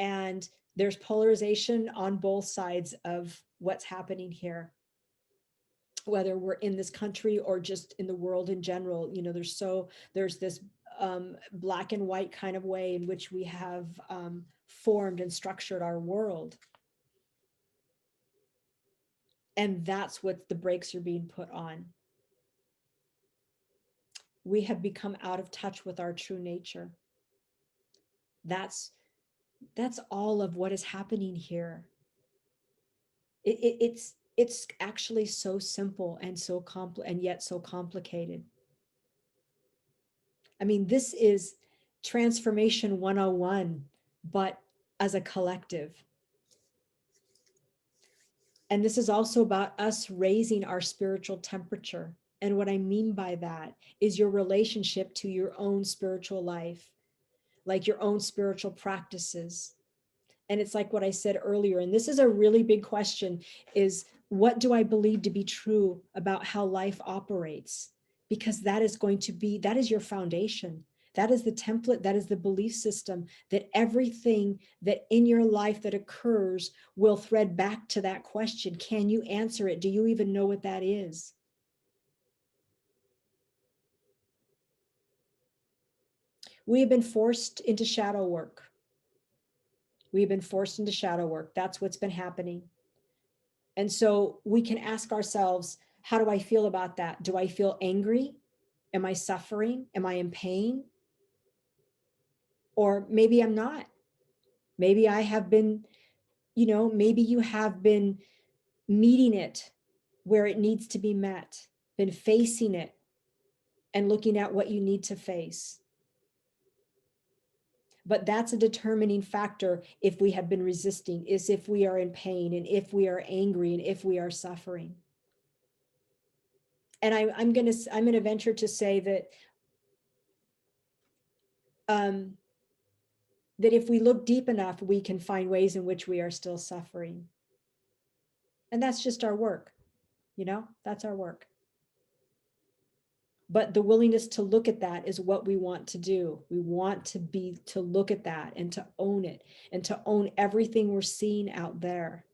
And there's polarization on both sides of what's happening here, whether we're in this country or just in the world in general. There's this black and white kind of way in which we have formed and structured our world. And that's what the brakes are being put on. We have become out of touch with our true nature. That's all of what is happening here. It's actually so simple and and yet so complicated. I mean, this is transformation 101, but as a collective. And this is also about us raising our spiritual temperature. And what I mean by that is your relationship to your own spiritual life, like your own spiritual practices. And it's like what I said earlier, and this is a really big question, is what do I believe to be true about how life operates? Because that is your foundation. That is the template, that is the belief system, that everything that in your life that occurs will thread back to that question. Can you answer it? Do you even know what that is? We have been forced into shadow work. We've been forced into shadow work. That's what's been happening. And so we can ask ourselves, how do I feel about that? Do I feel angry? Am I suffering? Am I in pain? Or maybe I'm not. Maybe I have been, maybe you have been meeting it where it needs to be met, been facing it and looking at what you need to face. But that's a determining factor if we have been resisting, is if we are in pain and if we are angry and if we are suffering. And I'm going to venture to say that that if we look deep enough, we can find ways in which we are still suffering. And that's just our work, that's our work. But the willingness to look at that is what we want to do. We want to look at that and to own it and to own everything we're seeing out there.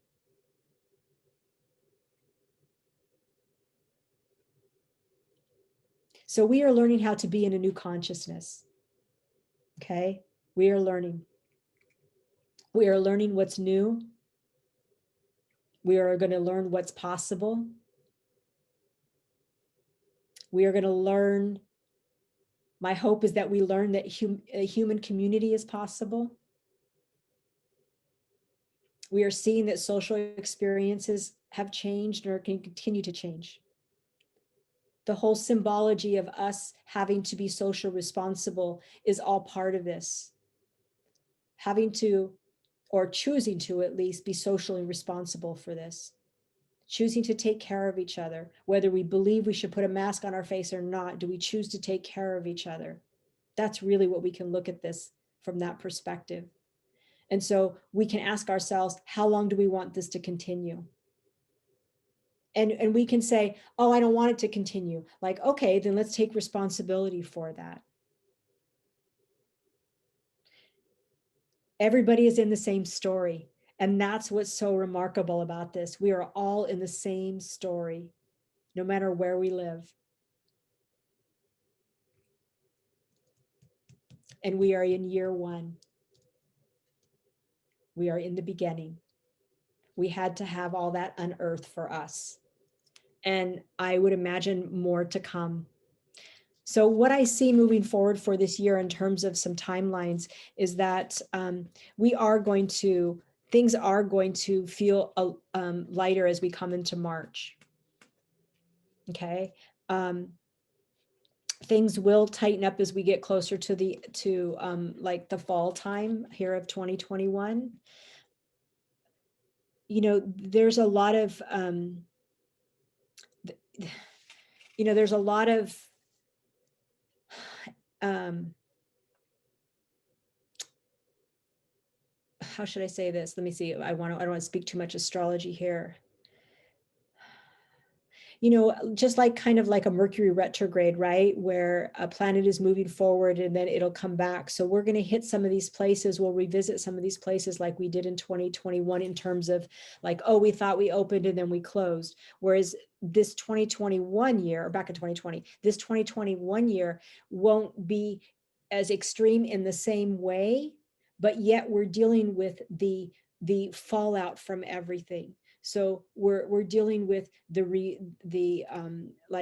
So we are learning how to be in a new consciousness. Okay? We are learning. We are learning what's new. We are going to learn what's possible. We are going to learn. My hope is that we learn that a human community is possible. We are seeing that social experiences have changed or can continue to change. The whole symbology of us having to be social responsible is all part of this. Having to, or choosing to at least, be socially responsible for this. Choosing to take care of each other, whether we believe we should put a mask on our face or not, do we choose to take care of each other? That's really what we can look at this from that perspective. And so we can ask ourselves, how long do we want this to continue? And we can say, oh, I don't want it to continue. Like, okay, then let's take responsibility for that. Everybody is in the same story. And that's what's so remarkable about this. We are all in the same story, no matter where we live. And we are in year one. We are in the beginning. We had to have all that unearthed for us. And I would imagine more to come. So what I see moving forward for this year in terms of some timelines is that things are going to feel lighter as we come into March. Okay. Things will tighten up as we get closer to like the fall time here of 2021. There's a lot of there's a lot of how should I say this? Let me see. I don't want to speak too much astrology here. Just like kind of like a Mercury retrograde, right? Where a planet is moving forward and then it'll come back. So we're going to hit some of these places. We'll revisit some of these places like we did in 2021 in terms of like, oh, we thought we opened and then we closed. Whereas this 2021 year, or back in 2020, this 2021 year won't be as extreme in the same way, but yet we're dealing with the fallout from everything. So we're dealing with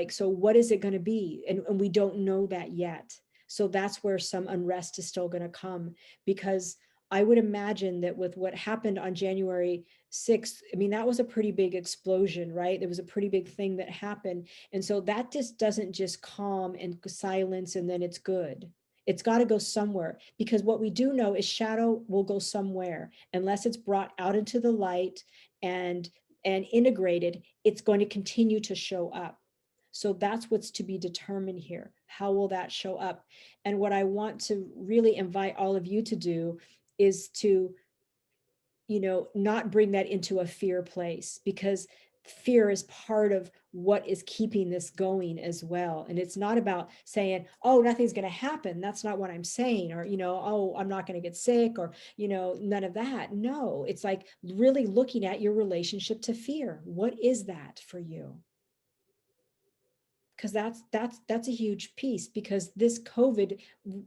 so what is it going to be? And we don't know that yet. So that's where some unrest is still going to come, because I would imagine that with what happened on January 6th, I mean, that was a pretty big explosion, right? There was a pretty big thing that happened. And so that just doesn't just calm and silence and then it's good. It's got to go somewhere, because what we do know is shadow will go somewhere unless it's brought out into the light and integrated. It's going to continue to show up. So that's what's to be determined here. How will that show up? And what I want to really invite all of you to do is to not bring that into a fear place, because fear is part of what is keeping this going as well. And it's not about saying, oh, nothing's going to happen. That's not what I'm saying. Or, oh, I'm not going to get sick, or, none of that. No, it's like really looking at your relationship to fear. What is that for you? Because that's a huge piece, because this COVID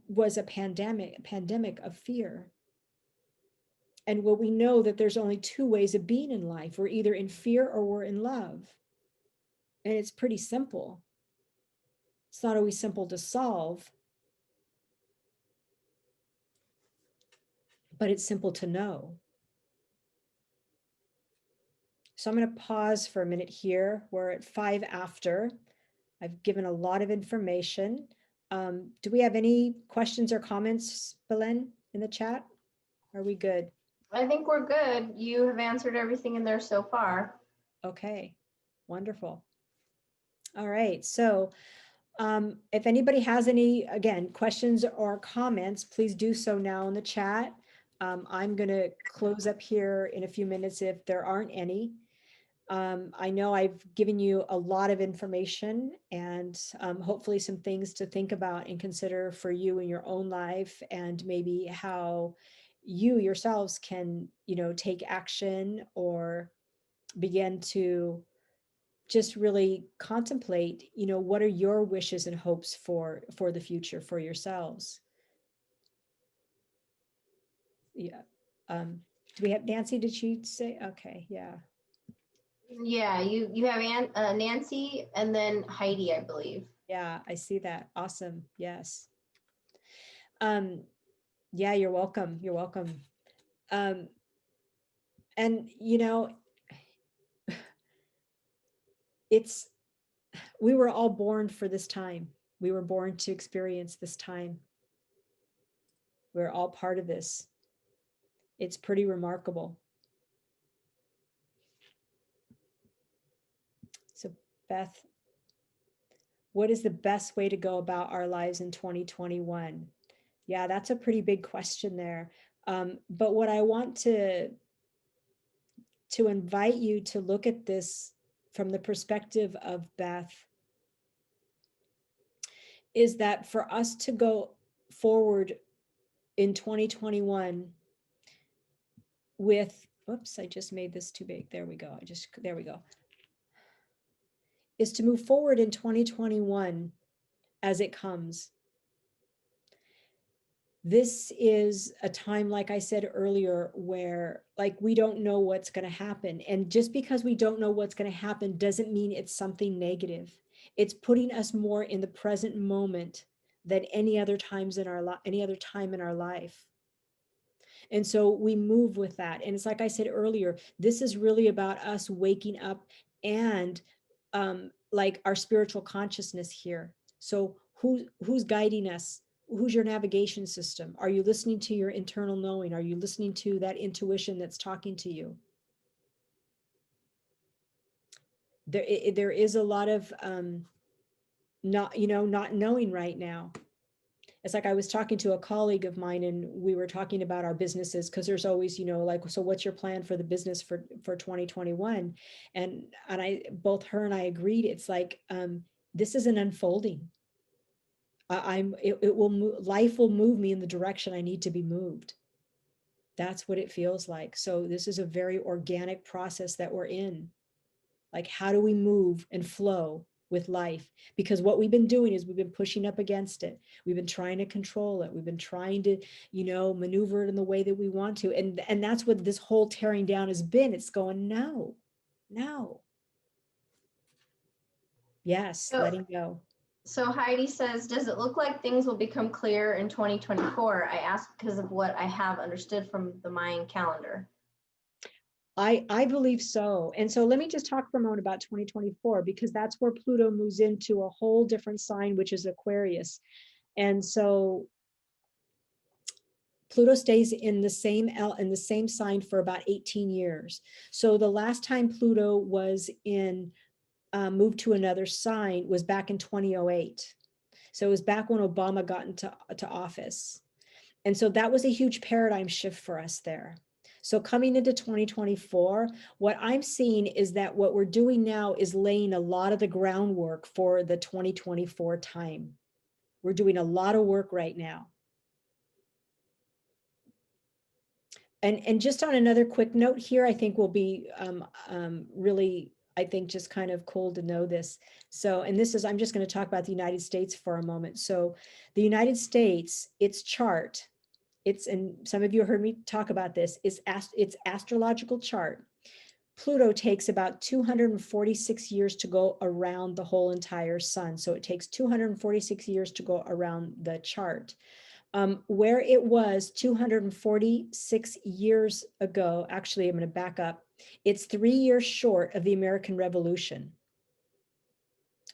was a pandemic of fear. And what we know that there's only two ways of being in life. We're either in fear or we're in love. And it's pretty simple. It's not always simple to solve, but it's simple to know. So I'm going to pause for a minute here. We're at 5 after. I've given a lot of information. Do we have any questions or comments, Belen, in the chat? Are we good? I think we're good. You have answered everything in there so far. Okay, wonderful. All right, so if anybody has any, again, questions or comments, please do so now in the chat. I'm going to close up here in a few minutes if there aren't any. I know I've given you a lot of information and hopefully some things to think about and consider for you in your own life, and maybe how you yourselves can, take action or begin to just really contemplate, what are your wishes and hopes for the future for yourselves. Yeah. Do we have Nancy? Did she say? Okay. Yeah. Yeah, you have Nancy and then Heidi, I believe. Yeah, I see that. Awesome. Yes. Yeah, you're welcome. You're welcome. And it's we were all born for this time. We were born to experience this time. We're all part of this. It's pretty remarkable. So, Beth, what is the best way to go about our lives in 2021? Yeah, that's a pretty big question there. But what I want to invite you to look at this from the perspective of Beth is that for us to go forward in 2021 with, whoops, I just made this too big. There we go. There we go. Is to move forward in 2021 as it comes. This is a time, like I said earlier, where like we don't know what's going to happen. And just because we don't know what's going to happen doesn't mean it's something negative. It's putting us more in the present moment than any other time in our life. And so we move with that. And it's like I said earlier, this is really about us waking up and like our spiritual consciousness here. So who's guiding us? Who's your navigation system? Are you listening to your internal knowing? Are you listening to that intuition that's talking to you? There is a lot of not knowing right now. It's like I was talking to a colleague of mine and we were talking about our businesses because there's always, like, so what's your plan for the business for 2021? And both her and I agreed, it's like, this is an unfolding. It will move, life will move me in the direction I need to be moved. That's what it feels like. So this is a very organic process that we're in. Like, how do we move and flow with life? Because what we've been doing is we've been pushing up against it. We've been trying to control it. We've been trying to, maneuver it in the way that we want to. And that's what this whole tearing down has been. It's going, no. Yes, letting go. So Heidi says, does it look like things will become clear in 2024? I ask because of what I have understood from the Mayan calendar. I believe so. And so let me just talk for a moment about 2024, because that's where Pluto moves into a whole different sign, which is Aquarius. And so Pluto stays in the same sign for about 18 years. So the last time Pluto was moved to another sign was back in 2008. So it was back when Obama got into office. And so that was a huge paradigm shift for us there. So coming into 2024, what I'm seeing is that what we're doing now is laying a lot of the groundwork for the 2024 time. We're doing a lot of work right now. And just on another quick note here, I think will be really, I think, just kind of cool to know this. So, and this is, I'm just going to talk about the United States for a moment. So the United States, its chart, and some of you heard me talk about this, its astrological chart. Pluto takes about 246 years to go around the whole entire sun. So it takes 246 years to go around the chart. Where it was 246 years ago, actually, I'm going to back up. It's 3 years short of the American Revolution.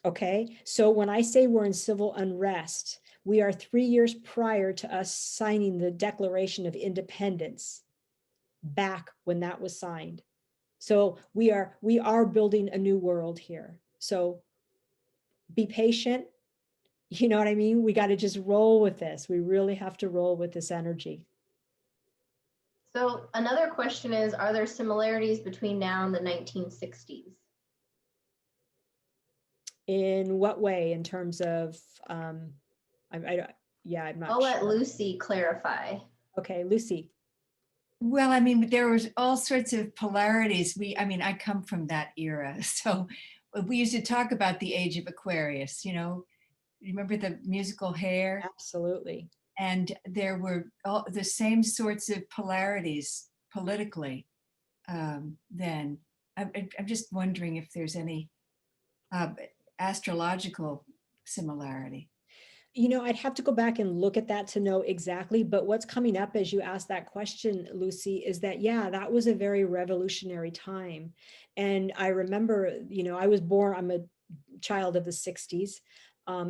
Okay, so when I say we're in civil unrest, we are 3 years prior to us signing the Declaration of Independence, back when that was signed. So we are building a new world here. So be patient. You know what I mean? We got to just roll with this. We really have to roll with this energy. So another question is, are there similarities between now and the 1960s? In what way? In terms of, I'm not I'll let sure. Lucy clarify. Okay, Lucy. Well, I mean, there was all sorts of polarities. I come from that era. So we used to talk about the age of Aquarius, remember the musical Hair? Absolutely. And there were all the same sorts of polarities politically then. I'm just wondering if there's any astrological similarity. I'd have to go back and look at that to know exactly, but what's coming up as you ask that question, Lucy, is that, yeah, that was a very revolutionary time. And I remember, I was born, I'm a child of the 60s,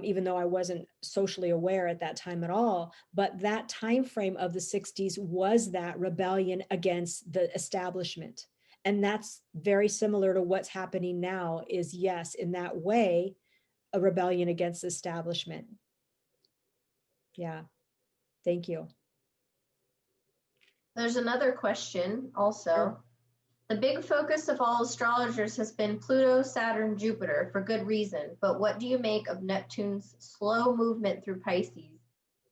even though I wasn't socially aware at that time at all. But that time frame of the 60s was that rebellion against the establishment. And that's very similar to what's happening now is, yes, in that way, a rebellion against the establishment. Yeah, thank you. There's another question also. Sure. The big focus of all astrologers has been Pluto, Saturn, Jupiter for good reason. But what do you make of Neptune's slow movement through Pisces?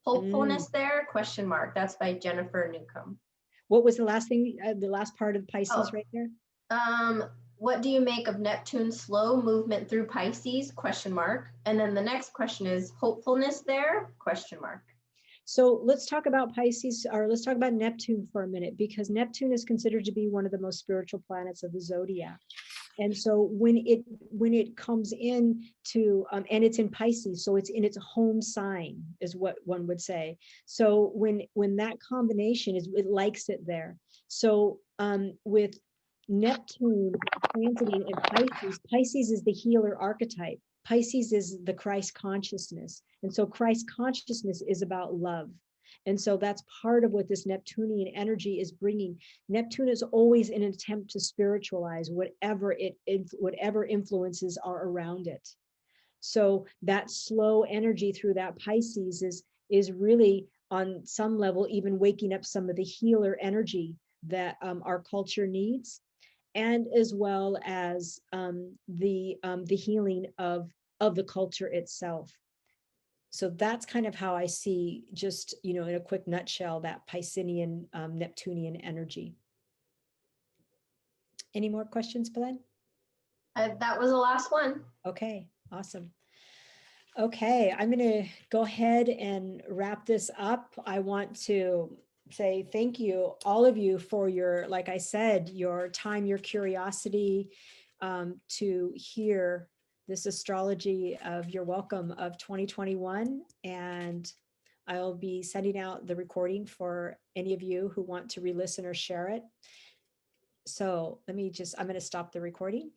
Hopefulness there? Question mark. That's by Jennifer Newcomb. What was the last thing, the last part of Pisces right there? What do you make of Neptune's slow movement through Pisces? Question mark. And then the next question is hopefulness there? Question mark. So let's talk about Pisces, or let's talk about Neptune for a minute, because Neptune is considered to be one of the most spiritual planets of the zodiac. And so when it comes in to, and it's in Pisces, so it's in its home sign, is what one would say. So when that combination is, it likes it there. So with Neptune transiting in Pisces, Pisces is the healer archetype. Pisces is the Christ consciousness. And so Christ consciousness is about love. And so that's part of what this Neptunian energy is bringing. Neptune is always in an attempt to spiritualize whatever influences are around it. So that slow energy through that Pisces is really on some level even waking up some of the healer energy that our culture needs, and as well as the healing of the culture itself. So that's kind of how I see, just, in a quick nutshell, that Piscean Neptunian energy. Any more questions, Belen? That was the last one. Okay, awesome. Okay, I'm going to go ahead and wrap this up. I want to say thank you, all of you, for your, like I said, your time, your curiosity to hear this astrology of your welcome of 2021. And I'll be sending out the recording for any of you who want to re-listen or share it. So I'm going to stop the recording.